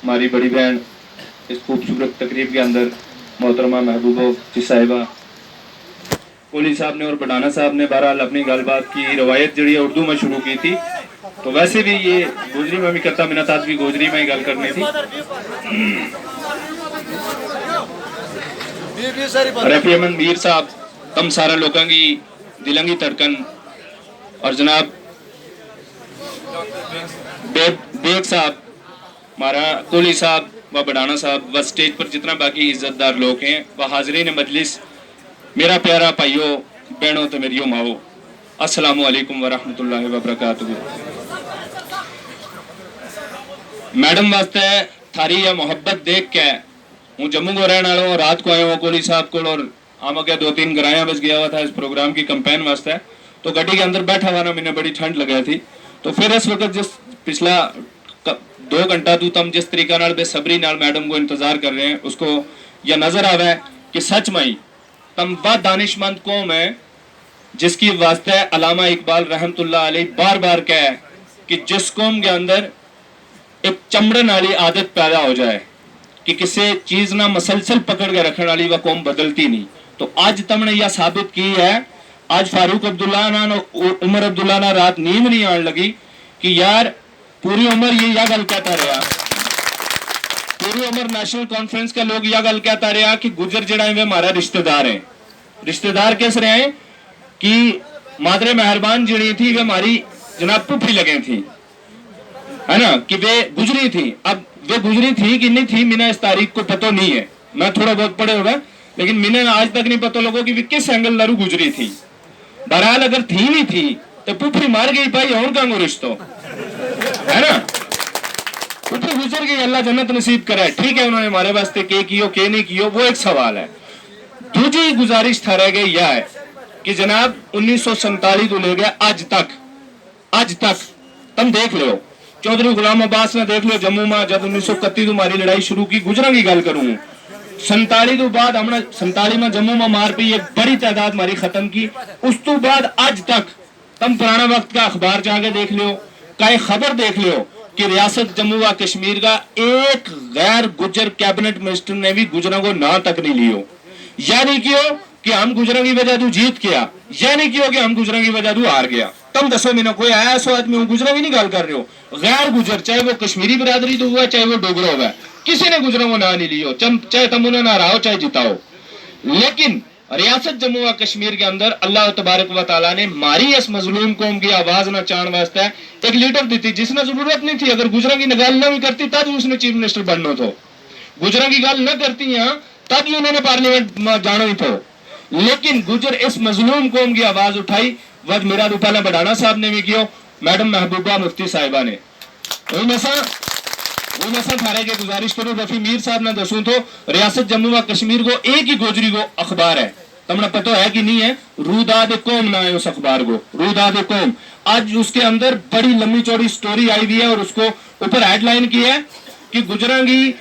हमारी बड़ी बहन इस खूबसूरत तकरीब के अंदर मोहतरमा महबूबा जी साहिबा, कोहली साहब ने और बडाना साहब ने बहरहाल अपनी गलबात की रवायत जी उर्दू में शुरू की थी। तो वैसे भी ये गोजरी में भी करता मिनत आज भी गोजरी में ही गल करनी थी। रफी अहमद मीर साहब तम सारा लोगों की दिलों की धड़कन और जनाब बेग साहब, हमारा कोहली साहब व बडाना साहब व स्टेज पर जितना बाकी इज्जतदार लोग हैं व हाजरीन मजलिस, मेरा प्यारा भाइयों बहनों तो मेरियो माओ, अस्सलामु अलैकुम व रहमतुल्लाहि व बरकातुहू। मैडम वास्ते थारी यह मोहब्बत देख के हूँ जम्मू को रहने वाला हूँ, रात को आया हूँ कोहली साहब को और आम के 2-3 गराया बस गया हुआ था इस प्रोग्राम की कंपेन वास्ते। तो गड्डी के अंदर बैठा हुआ ना, मैंने बड़ी ठंड लगी थी। तो फिर इस वक्त जिस पिछला 2 घंटा तू तम जिस तरीका नाल बेसब्री नाल मैडम को इंतजार कर रहे हैं, उसको यह नजर आवे कि सच में ही तम वह दानिशमंद कौम है जिसकी वास्ते अलामा इकबाल रहमतुल्लाह अलैह बार बार कहे कि जिस कौम के अंदर एक चमड़न वाली आदत पैदा हो जाए कि किसी चीज ना मसलसल पकड़ के रखने वाली वह कौम बदलती नहीं। तो आज तुमने यह साबित की है। आज फारूक अब्दुल्ला ना उमर अब्दुल्ला ना रात नींद नहीं आने लगी कि यार पूरी उम्र ये या गल कहता रहा, पूरी उम्र नेशनल कॉन्फ्रेंस के लोग यह गल कहता रहा कि गुजर जड़ा है वे हमारा रिश्तेदार है। रिश्तेदार किस रहे हैं कि मादरे मेहरबान जड़ी थी वे हमारी जनाब पुफी लगे थी, है ना, कि वे गुजरी थी। अब वे गुजरी थी कि नहीं थी मैंने इस तारीख को पता नहीं है, मैं थोड़ा बहुत पढ़े होगा लेकिन मैंने आज तक नहीं पता लोगों की किस एंगल लरू गुजरी थी। बहरहाल अगर थी नहीं थी तो पुफी मार गई भाई और का रिश्तो, है ना, पुफी गुजर गई, अल्लाह जन्नत नसीब करे। ठीक है, उन्होंने हमारे वास्ते के कियो के नहीं कियो वो एक सवाल है। दूसरी गुजारिश था रह गई यह है कि जनाब 1947 तो ले गया आज तक तुम देख लो, चौधरी गुलाम अब्बास ने देख लो जम्मू में जब 1931 हमारी लड़ाई शुरू की, गुजरा की गल करूं 47 तो बाद हमने 47 में जम्मू में मार पी एक बड़ी तादाद हमारी खत्म की। उस तो बाद आज तक तुम पुराना वक्त का अखबार जाके देख लो, कई खबर देख लो कि रियासत जम्मू व कश्मीर का एक गैर गुजर कैबिनेट मिनिस्टर ने भी गुजरों को ना तक नहीं लियो। या नहीं कियो कि हम गुजरों की वजह तू जीत गया, या नहीं कियो कि हम गुजरों की वजह तू हार गया। तुम दसो मैंने कोई आया ऐसा आदमी हूं गुजरों की नहीं गल कर रहे हो, गैर गुजर चाहे वो कश्मीरी बिरादरी तो हुआ चाहे वो डोगरा हुआ, किसी ने गुजरों को ना नहीं लियो, चाहे तुम उन्हें ना हराओ चाहे जिताओ। लेकिन रियासत जम्मू व कश्मीर के अंदर अल्लाह तबारक व तआला ने मारी इस मजलूम कौम की आवाज ना चाण वास्ते एक लीडर दी थी जिसने जरूरत नहीं थी। अगर गुजरों की गल ना भी करती तब उसने चीफ मिनिस्टर बनना थो, गुजरों की गल न करती यहाँ तब ही उन्होंने पार्लियामेंट में जाना ही था। लेकिन गुजर इस मजलूम कौम की आवाज उठाई, वह मेरा रूपाला बडाना साहब ने भी किया, मैडम महबूबा मुफ्ती साहिबा ने। वो थारे के गुजारिश करो रफी मीर साहब ने दसूं तो रियासत जम्मू व कश्मीर को एक ही गोजरी को अखबार है, तुमने पता है कि नहीं है, रूदाद कौम ना है उस अखबार को, रूदाद कौम। आज उसके अंदर बड़ी लंबी चौड़ी स्टोरी आई हुई है और उसको ऊपर हेडलाइन की है कि गुजरा की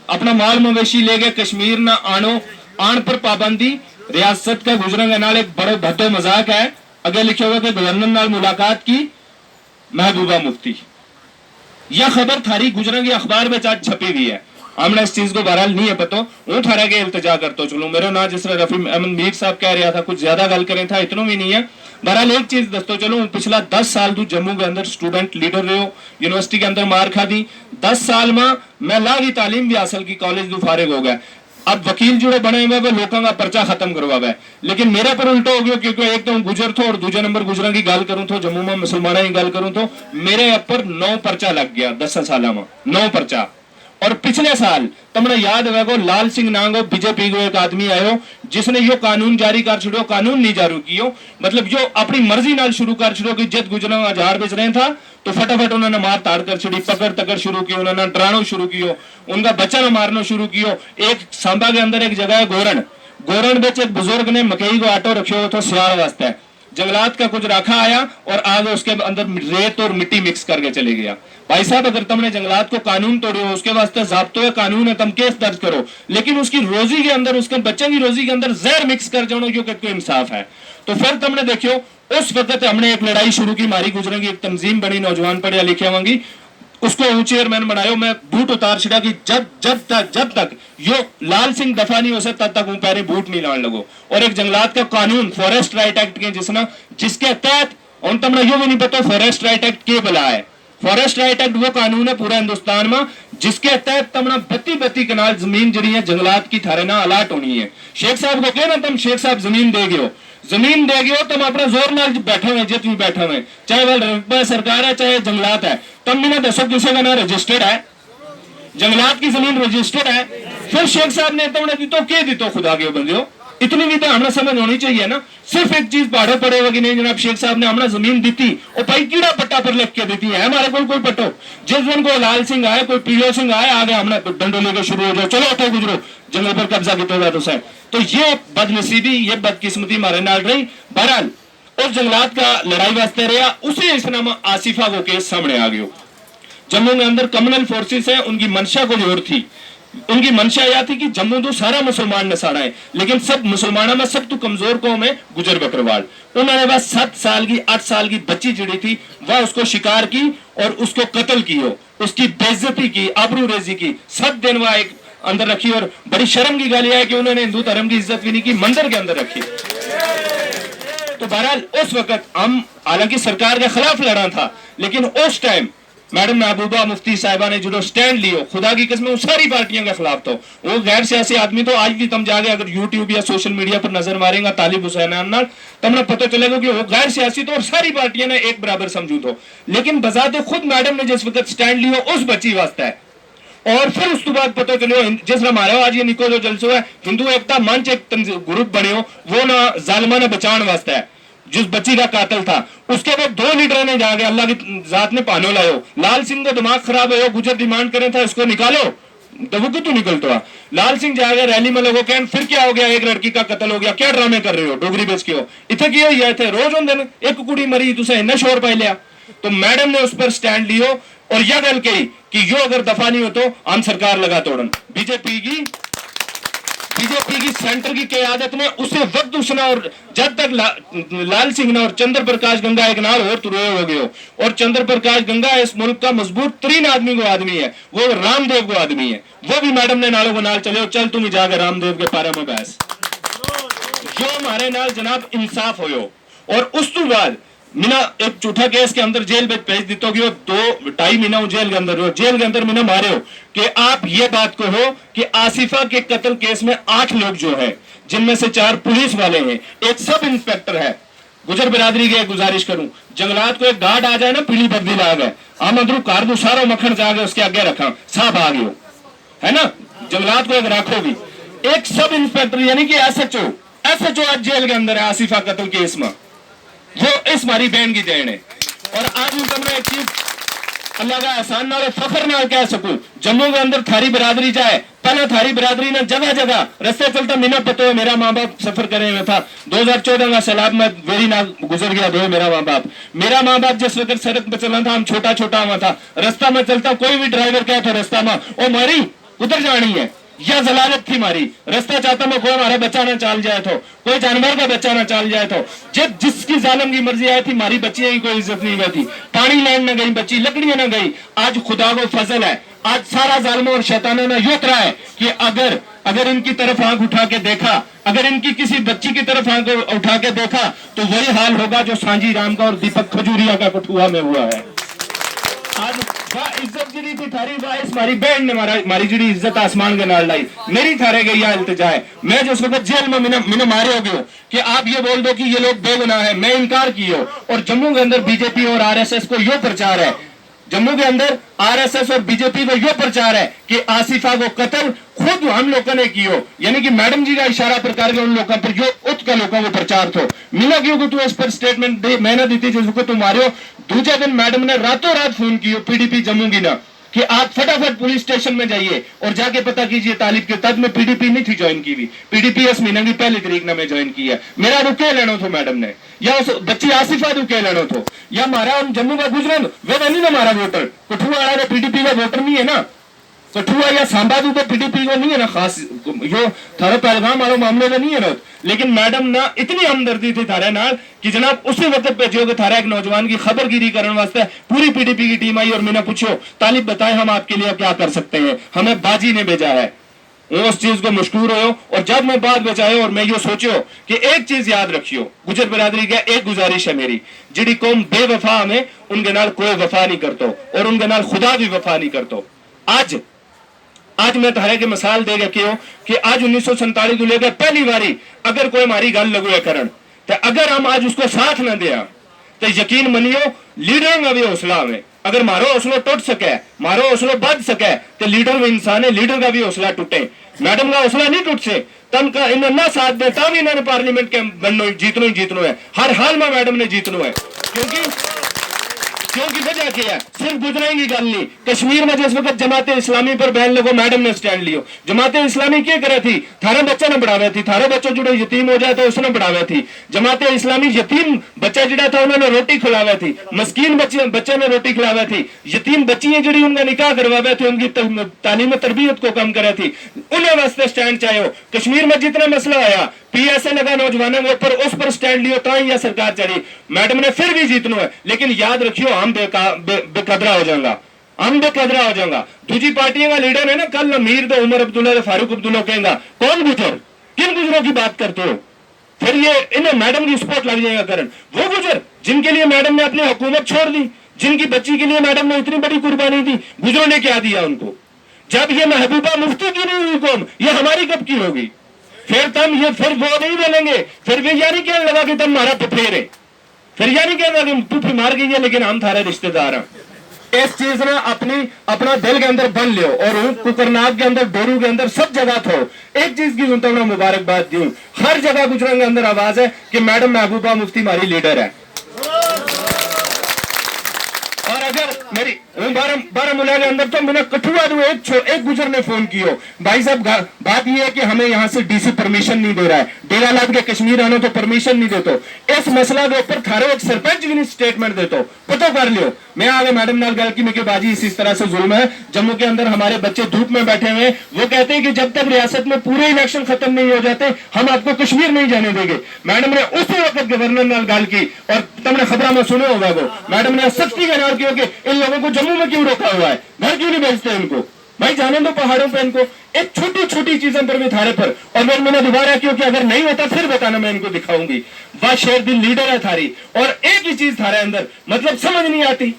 अपना माल मवेशी ले गए कश्मीर ना आनो, आन पर पाबंदी, रियासत का गुजरा के नाल एक बड़ा भद्दो मजाक है। अगर लिखे हुआ कि गवर्नर नाल मुलाकात की महबूबा मुफ्ती, यह खबर थारी गुजरा की अखबार में आज छपी हुई है। हमने इस चीज को बहरहाल नहीं है पता, वो थारा के इल्तजा करता चलो मेरा ना जिस तरह रफी अहमद मीर साहब कह रहा था कुछ ज्यादा गल करें था, इतना भी नहीं है। बहरहाल एक चीज दस्तो चलो, पिछला 10 साल तू जम्मू के अंदर स्टूडेंट लीडर रहे हो, यूनिवर्सिटी के अंदर मार खा दी, 10 साल में मैं ला की तालीम भी हासिल की, कॉलेज तो फारिग हो गया। अब वकील जो बने हुए वो लोगों का पर्चा खत्म करवा है, लेकिन मेरे पर उल्टा हो गया क्योंकि एक तो गुजर थो और दूसरे नंबर गुजरा की गल करूं तो जम्मू में मुसलमाना की गल करूं तो मेरे ऊपर 9 पर्चा लग गया 10 साल में, 9 पर्चा। और पिछले साल तुमने याद है लाल सिंह नांगो बीजेपी को एक आदमी आयो जिसने यो कानून जारी कर छो, कानून नहीं जारी कियो, मतलब जो अपनी मर्जी नाल शुरू कर छो कि जब गुजरा हजार बेच रहे था तो फटाफट उन्होंने मार ताड़ कर छड़ी, पकड़ तकड़ शुरू की, उन्होंने डराना शुरू कियो, उनका बच्चा ने मारना शुरू कियो। एक सांबा के अंदर एक जगह है गोरण बेच एक बुजुर्ग ने मकई को आटो रखियो तो सियाल वास्ते जंगलात का कुछ रखा आया और आगे उसके अंदर रेत और मिट्टी मिक्स करके चले गया। भाई साहब अगर तुमने जंगलात को कानून तोड़े हो उसके वास्ते ज़ाब्तो कानून है, तुम केस दर्ज करो, लेकिन उसकी रोजी के अंदर उसके बच्चे की रोजी के अंदर जहर मिक्स कर जाओ जो कि इंसाफ है। तो फिर तुमने देखियो उस वक्त हमने एक लड़ाई शुरू की, मारी गुजरेंगी, एक तंजीम बनी नौजवान पढ़े लिखे होंगी, उसको हूं चेयरमैन बनायो, मैं बूट उतार छिड़ा कि जब तक यो लाल सिंह दफा नहीं हो सकता तब तक हूं पैरे बूट नहीं लाने लगो। और एक जंगलात का कानून फॉरेस्ट राइट एक्ट के जिसके तहत उन तमना यो भी नहीं पता फॉरेस्ट राइट एक्ट के बला है। फॉरेस्ट राइट एक्ट वो कानून है पूरा हिंदुस्तान में जिसके तहत तमना 32 कनाल जमीन जड़ी है जंगलात की थारे ना अलाट होनी है। शेख साहब को कहना तुम शेख साहब जमीन दे गए तुम अपना जोर नाल बैठे हुए जित भी बैठे हुए, चाहे वह रकबा सरकार है चाहे जंगलात है, तुम भी ना दसो किसी का ना रजिस्टर्ड है, जंगलात की जमीन रजिस्टर्ड है। फिर शेख साहब ने तुमने दी तो क्या दी तो खुदा के बंदे इतनी भी तो हमें समझ होनी चाहिए ना। सिर्फ एक चीज पहाड़ों पड़े होगी नहीं जनाब, शेख साहब ने हमें जमीन दी थी और भाई कीड़ा पट्टा पर लिख के दी थी है हमारे कोई पट्टो। जिस दिन कोई लाल सिंह आए कोई पीलो सिंह आए आगे हमने डंडो लेकर शुरू हो जाओ, चलो उठो गुजरो जंगल पर कब्जा किया तो सर। तो ये बदनसीबी ये बदकिस्मती हमारे नाल रही। बहरहाल उस जंगलात का लड़ाई वास्ते रहा, उसी इसनामा आसिफा को केस सामने आ गयो। जम्मू में अंदर कम्युनल फोर्सेस है, उनकी मंशा को जोर थी, उनकी मंशा यह थी कि जम्मू तो सारा मुसलमान नसाड़ा है लेकिन सब मुसलमानों में सब तो कमजोर कौम है गुजर बकरवाल। उन्होंने बस 7 साल की 8 साल की बच्ची जड़ी थी वह उसको शिकार की और उसको कत्ल की हो, उसकी बेइज्जती की, आबरू रेजी की, 7 दिन वह एक अंदर रखी। और बड़ी शर्म की गाली है कि उन्होंने हिंदू धर्म की इज्जत भी नहीं की, मंदिर के अंदर रखी। तो बहरहाल उस वक्त हम हालांकि सरकार के खिलाफ लड़ा था लेकिन उस टाइम मैडम महबूबा मुफ्ती साहिबा ने जो स्टैंड लियो खुदा की कसम सारी पार्टियों के खिलाफ तो वो गैर सियासी आदमी तो आज भी तुम जाके अगर यूट्यूब या सोशल मीडिया पर नजर मारेगा तालिब हुसैन तुमने पता चलेगा कि वो गैर सियासी तो और सारी पार्टियां ने एक बराबर समझू तो, लेकिन बजाते खुद मैडम ने जिस वक्त स्टैंड लियो उस बच्ची वास्ते है। और फिर उसके बाद पता चलो जिस हमारे आज ये निको जो जलसो है हिंदू एकता मंच एक ग्रुप बने हो वो ना जालिमा ने बचाने वास्ते है जिस बच्ची का कातिल था। उसके बाद 2 लीडर ने जाके अल्लाह की जात ने पानो लायो, लाल सिंह का दिमाग खराब है गुजर डिमांड करे था इसको निकालो तो वो क्यों निकलता। लाल सिंह जाके रैली में लोगों कहन फिर क्या हो गया एक लड़की का कत्ल हो गया, क्या ड्रामे कर रहे हो डोगरी बेच के हो इतने किए ही थे रोज उन दिन एक कुड़ी मरी तुसे इन्ना शोर पाई लिया। तो मैडम ने उस पर स्टैंड लियो और यह गल कही कि यो अगर दफा नहीं हो तो हम सरकार लगा तोड़न। बीजेपी की सेंटर की क्यादत में उसे वक्त उसने और जब तक लाल सिंह ने और चंद्र प्रकाश गंगा एक नाल और तुरे हो गए और चंद्र प्रकाश गंगा इस मुल्क का मजबूत 3 आदमी को आदमी है, वो रामदेव को आदमी है, वो भी मैडम ने नालों को नाल चले चल तुम जाकर रामदेव के पारे में बहस जो हमारे नाल जनाब इंसाफ हो। और उस तो बाद मीना एक झूठा केस के अंदर जेल में भेज दितो कि 2-2.5 महीना जेल के अंदर मीना मारे हो कि आप ये बात को हो कि आसिफा के कत्ल केस में 8 लोग जो है जिनमें से 4 पुलिस वाले हैं, एक सब इंस्पेक्टर है। गुजर बिरादरी की गुजारिश करूं जंगलात को एक गार्ड आ जाए ना पीली बदली ला गए हम अंदरू कार दो सारा मक्खन जाके उसके आगे रखा साहब आ गयो है ना, जंगलात को एक राखो भी एक सब इंस्पेक्टर यानी कि एसएचओ आज जेल के अंदर है आसिफा कत्ल केस में, वो इस हमारी बहन की देन है। और आज मैं एक चीज अल्लाह का एहसान नाल फखर नाल कह सकूं जम्मू के अंदर थारी बिरादरी जाए पहले थारी बिरादरी ने जगह जगह रस्ते चलता मीना पता है मेरा माँ बाप सफर करे हुए था 2014 का सैलाब में वेरी ना गुजर गया दो मेरा माँ बाप जिस वक्त सड़क पर चलना था हम छोटा हुआ था रास्ता में चलता कोई भी ड्राइवर क्या था रास्ता में ओ मारी उधर जानी है या जलालत थी मारी रास्ता चाहता मैं कोई हमारा बच्चा ना चाल जाए तो कोई जानवर का बच्चा ना चाल जाए तो जब जिसकी जालम की मर्जी आई थी हमारी बच्चियों की कोई इज्जत नहीं गई थी, पानी लाइन न गई बच्ची लकड़ियां न गई। आज खुदा को फजल है आज सारा जालमों और शैतानों ने यूं करा है कि अगर इनकी तरफ आंख उठा के देखा अगर इनकी किसी बच्ची की तरफ आंख उठा के देखा तो वही हाल होगा जो सांझी राम का और दीपक खजूरिया का कठुआ में हुआ है। आज इज्जत जी थी थारी वाइस हमारी बहन ने हमारी जी इज्जत आसमान के नाल लाई मेरी थारे गई इल्तिजा है। मैं जिस वक्त जेल में मैंने मारे हो गए कि आप ये बोल दो कि ये लोग बेगुनाह है मैं इनकार की हो। और जम्मू के अंदर बीजेपी और आरएसएस को यो प्रचार है जम्मू के अंदर आरएसएस और बीजेपी को यो प्रचार है कि आसिफा को कत्ल खुद हम लोगों ने कियो यानी कि मैडम जी का इशारा प्रकार के उन लोगों पर जो उत का लोगों को प्रचार थो मिला क्यों कि तू इस पर स्टेटमेंट मैंने दी थी जिसको तुम मारे दूसरे दिन मैडम ने रातों रात फोन किया पीडीपी जम्मू की ना कि आप फटाफट पुलिस स्टेशन में जाइए और जाके पता कीजिए तालिब के तद में पीडीपी नहीं थी ज्वाइन की हुई पीडीपी इस महीने की 1 तारीख ने मैं ज्वाइन की है मेरा रुके लेना था मैडम ने या उस बच्ची आसिफा रुके लेना था या हमारा जम्मू का गुजरन वे नहीं ना हमारा वोटर कठुआ वाला पीडीपी का वोटर नहीं है ना कठुआ या सांबा तो पीडीपी को नहीं है ना खास, यो थारा पहलगाम वालों मामले में नहीं है ना, लेकिन मैडम ना इतनी हमदर्दी थी थारे नाल कि जनाब उसी वक्त भेजो कि थारा एक नौजवान की खबरगिरी करने वास्ते पूरी पीडीपी की टीम आई और मैंने पूछो तालिब बताएं हम आपके लिए क्या कर सकते हैं, हमें बाजी ने भेजा है। उस चीज को मशकूर हो। और जब मैं बात बचायो और मैं ये सोचो कि एक चीज याद रखियो, गुजर बिरादरी का एक गुजारिश है मेरी, जिड़ी कौम बेवफा में उनके नाल कोई वफा नहीं करतो और उनके नाल खुदा भी वफा नहीं करतो। आज मैं थारे की मिसाल दे गया कि आज 1947 को लेकर पहली बारी अगर कोई हमारी गल लगू करन तो अगर हम आज उसको साथ न दिया तो यकीन मनियो लीडर का भी हौसला में, अगर मारो हौसला टूट सके, मारो हौसला बढ़ सके तो लीडर भी इंसान है, लीडर का भी हौसला टूटे। मैडम का हौसला नहीं टूट से तम का इन्हें ना साथ दे तब इन्होंने पार्लियामेंट के बनना जीतनो है, हर हाल में मैडम ने जीतनो है। क्योंकि वजह क्या है, सिर्फ गुजराई की गल नहीं, कश्मीर में जिस वक्त जमाते इस्लामी पर बैन लगो मैडम ने स्टैंड लियो। जमाते इस्लामी क्या करे थी, थारे बच्चा ने बढ़ावे थी, थारे बच्चों जुड़े यतीम हो जाए तो उसने बढ़ावे थी। जमाते इस्लामी यतीम बच्चा जिड़ा था उन्होंने रोटी खिलावे थी, मस्कीन बच्चे ने रोटी खिलावे थी, यतीम बच्चियां जिड़ी उनका निकाह करवावे थी, उनकी तालीम तरबियत को कम करे थी, उन्हें वास्ते स्टैंड चाहिए। कश्मीर में जितना मसला आया पीएसए लगा नौजवानों के ऊपर, उस पर स्टैंड लियो तो ही सरकार चढ़ी। मैडम ने फिर भी जीतना है, लेकिन याद रखियो हम बेकदरा हो जाएगा, हम बेकदरा हो जाएगा। दूसरी पार्टियों का लीडर है ना, कल अमीर तो उमर अब्दुल्ला तो फारूक अब्दुल्ला कहेगा कौन गुजर, किन गुजरों की बात करते हो, फिर ये इन्हें मैडम की सपोर्ट लग जाएगा करन। वो गुजर जिनके लिए मैडम ने अपनी हुकूमत छोड़ दी, जिनकी बच्ची के लिए मैडम ने इतनी बड़ी कुर्बानी दी, गुजरों ने क्या दिया उनको। जब ये महबूबा मुफ्ती की नहीं हुई कौम, ये हमारी कब की होगी? फिर वो नहीं बोलेंगे, फिर भी यानी कहने लगा कि तुम हमारा पुफेर है, फिर यानी कहने लगा पुफी मार गई है लेकिन हम थारे रिश्तेदार हैं। इस चीज ने अपना दिल के अंदर बन लियो और कुकरनाग के अंदर, डोरू के अंदर, सब जगह थो एक चीज की सुनता हूं, मुबारकबाद दूं, हर जगह गुजरात के अंदर आवाज है कि मैडम महबूबा मुफ्ती हमारी लीडर है। और अगर मेरी बारामूला के अंदर तो मैंने कठुआ एक गुजर ने फोन किया, भाई साहब बात यह है कि हमें यहाँ से डीसी परमिशन नहीं दे रहा है, डेरा लाद के कश्मीर आने तो परमिशन नहीं देते, इस मसला के ऊपर थारे एक सरपंच भी नहीं स्टेटमेंट देते, पता कर लियो। मैं आगे मैडम नाल गल की मैं बाजी इस तरह से जुल्म है, जम्मू के अंदर हमारे बच्चे धूप में बैठे हुए, वो कहते हैं कि जब तक रियासत में पूरे इलेक्शन खत्म नहीं हो जाते हम आपको कश्मीर नहीं जाने देंगे। मैडम ने उसी वक्त गवर्नर नाल गल की और तुमने खबर में सुने होगा, वो मैडम ने सख्ती का इजहार किया कि इन लोगों को जम्मू में क्यों रोका हुआ है, घर क्यों नहीं भेजते इनको, भाई जाने दो पहाड़ों पे इनको। एक छोटी छोटी चीजों पर भी थारे पर, और मैंने दोबारा क्योंकि अगर नहीं होता फिर बताना, मैं इनको दिखाऊंगी। वह शेर दिल लीडर है थारी, और एक ही चीज थारे अंदर मतलब समझ नहीं आती,